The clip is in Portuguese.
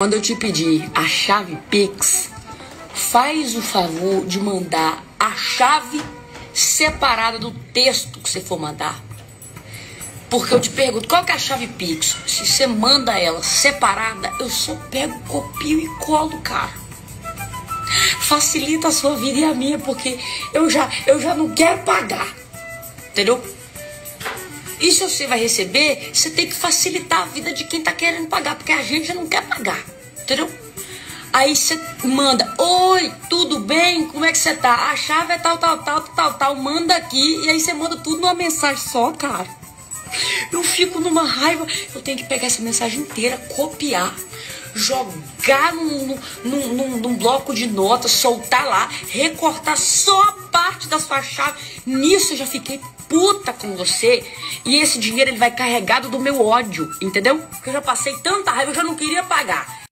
Quando eu te pedir a chave Pix, faz o favor de mandar a chave separada do texto que você for mandar. Porque eu te pergunto, qual que é a chave Pix? Se você manda ela separada, eu só pego, copio e colo, cara. Facilita a sua vida e a minha, porque eu já não quero pagar. Entendeu? E se você vai receber, você tem que facilitar a vida de quem tá querendo pagar, porque a gente já não quer pagar, entendeu? Aí você manda, oi, tudo bem? Como é que você tá? A chave é tal, manda aqui. E aí você manda tudo numa mensagem só, cara. Eu fico numa raiva, eu tenho que pegar essa mensagem inteira, copiar, jogar num bloco de notas, soltar lá, recortar só a parte da sua chave. Nisso eu já fiquei puta com você. E esse dinheiro ele vai carregado do meu ódio, entendeu? Porque eu já passei tanta raiva, eu já não queria pagar.